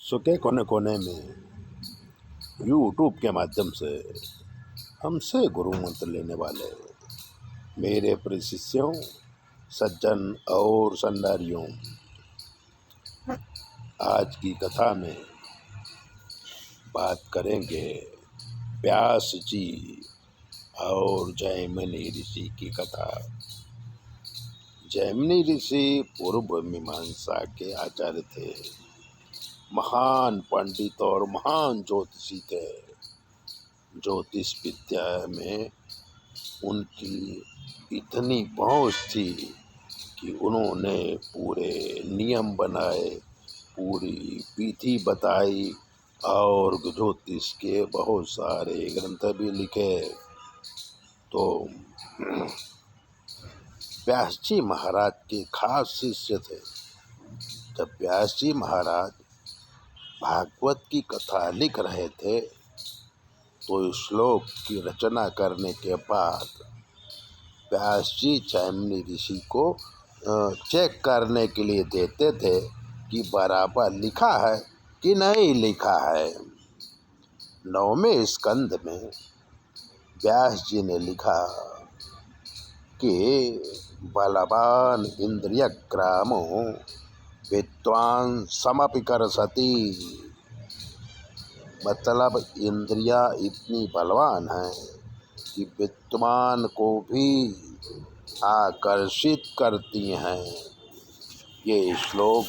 विश्व के कोने कोने में यूट्यूब के माध्यम से हमसे गुरु मंत्र लेने वाले मेरे प्रिय शिष्यों, सज्जन और संडारियों, आज की कथा में बात करेंगे व्यास जी और जैमिनी ऋषि की कथा। जैमिनी ऋषि पूर्व मीमांसा के आचार्य थे, महान पंडित और महान ज्योतिषी थे। ज्योतिष विद्या में उनकी इतनी पहुंच थी कि उन्होंने पूरे नियम बनाए, पूरी विधि बताई और ज्योतिष के बहुत सारे ग्रंथ भी लिखे। तो व्यास जी महाराज के खास शिष्य थे। जब व्यास जी महाराज भागवत की कथा लिख रहे थे तो इस श्लोक की रचना करने के बाद व्यास जी जैमिनी ऋषि को चेक करने के लिए देते थे कि बराबर लिखा है कि नहीं लिखा है। 9वें स्कंद में व्यास जी ने लिखा कि बलवान इंद्रियग्रामो विद्वान समपि करसति, मतलब इंद्रिया इतनी बलवान है कि विद्वान को भी आकर्षित करती हैं। ये श्लोक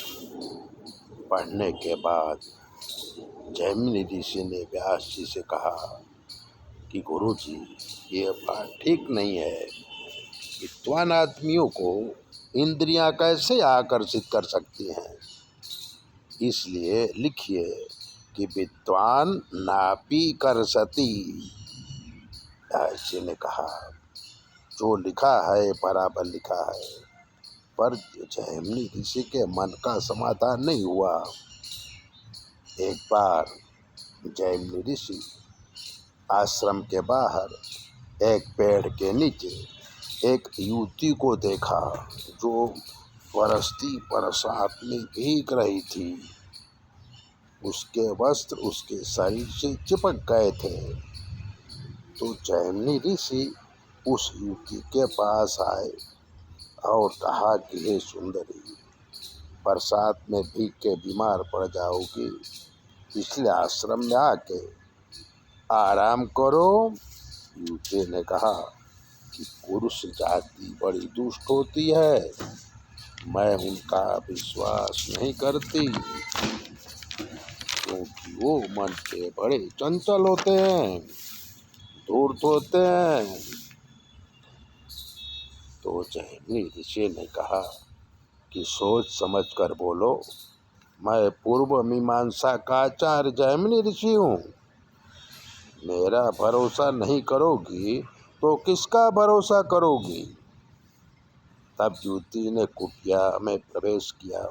पढ़ने के बाद जैमिनी ऋषि ने व्यास जी से कहा कि गुरु जी, ये बात ठीक नहीं है। विद्वान आदमियों को इंद्रियां कैसे आकर्षित कर सकती हैं? इसलिए लिखिए कि विद्वान नापी करसति। व्यास जी ने कहा जो लिखा है बराबर लिखा है, पर जैमिनी ऋषि के मन का समाधान नहीं हुआ। एक बार जैमिनी ऋषि आश्रम के बाहर एक पेड़ के नीचे एक युवती को देखा जो बरसती बरसात में भीग रही थी। उसके वस्त्र उसके शरीर से चिपक गए थे। तो जैमिनी ऋषि उस युवती के पास आए और कहा कि हे सुंदरी, बरसात में भीग के बीमार पड़ जाओगी, इसलिए आश्रम में आके आराम करो। युवती ने कहा कि पुरुष जाति बड़ी दुष्ट होती है, मैं उनका विश्वास नहीं करती, क्योंकि वो मन के बड़े चंचल होते हैं, धूर्त होते हैं। तो जैमिनी ऋषि ने कहा कि सोच समझ कर बोलो, मैं पूर्व मीमांसा का आचार्य जैमिनी ऋषि हूँ। मेरा भरोसा नहीं करोगी तो किसका भरोसा करोगी? तब युवती ने कुटिया में प्रवेश किया।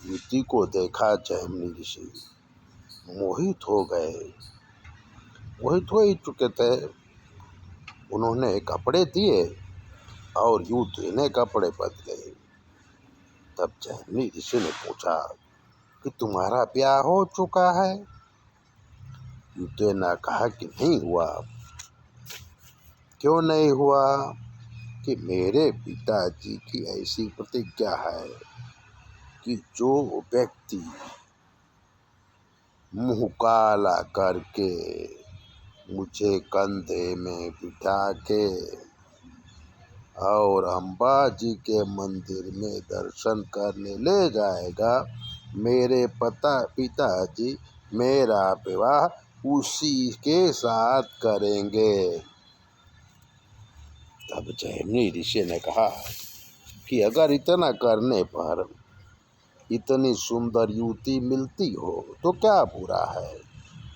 युवती को देखा जैमिनी ऋषि मोहित हो गए, मोहित हो ही चुके थे। उन्होंने कपड़े दिए और युवती ने कपड़े बदले। तब जैमिनी ऋषि ने पूछा कि तुम्हारा ब्याह हो चुका है? युवती ने कहा कि नहीं हुआ। क्यों नहीं हुआ? कि मेरे पिताजी की ऐसी प्रतिज्ञा है कि जो व्यक्ति मुंह काला करके मुझे कंधे में बिठा के और अम्बा जी के मंदिर में दर्शन करने ले जाएगा, मेरे पिताजी मेरा विवाह उसी के साथ करेंगे। तब जैमिनी ऋषि ने कहा कि अगर इतना करने पर इतनी सुंदर युवती मिलती हो तो क्या बुरा है?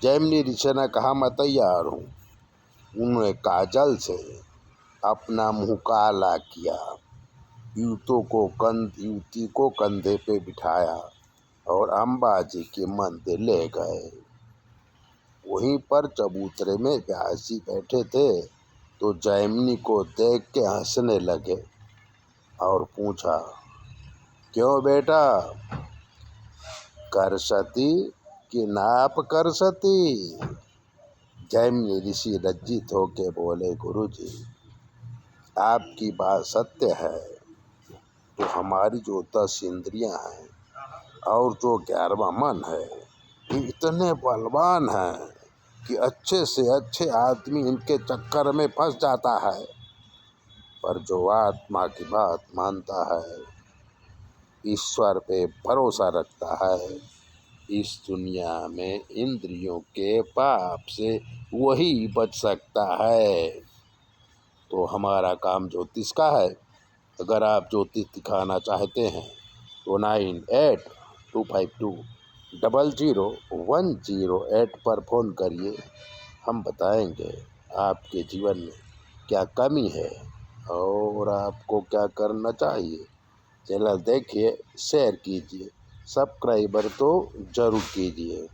जैमिनी ऋषि ने कहा मैं तैयार हूँ। उन्होंने काजल से अपना मुंह काला किया, युवती को कंधे पे बिठाया और अम्बा जी के मंदिर ले गए। वहीं पर चबूतरे में व्यास जी बैठे थे तो जैमिनी को देख के हंसने लगे और पूछा, क्यों बेटा, कर सती कि नाप कर सती। जैमिनी ऋषि लज्जित होके बोले, गुरुजी आपकी बात सत्य है, तो हमारी जो 10 इंद्रियां हैं और जो 11वां मन है, ये इतने बलवान हैं कि अच्छे से अच्छे आदमी इनके चक्कर में फंस जाता है। पर जो आत्मा की बात मानता है, ईश्वर पे भरोसा रखता है, इस दुनिया में इंद्रियों के पाप से वही बच सकता है। तो हमारा काम ज्योतिष का है। अगर आप ज्योतिष दिखाना चाहते हैं तो 9825200108 पर फ़ोन करिए। हम बताएंगे आपके जीवन में क्या कमी है और आपको क्या करना चाहिए। चैनल देखिए, शेयर कीजिए, सब्सक्राइबर तो ज़रूर कीजिए।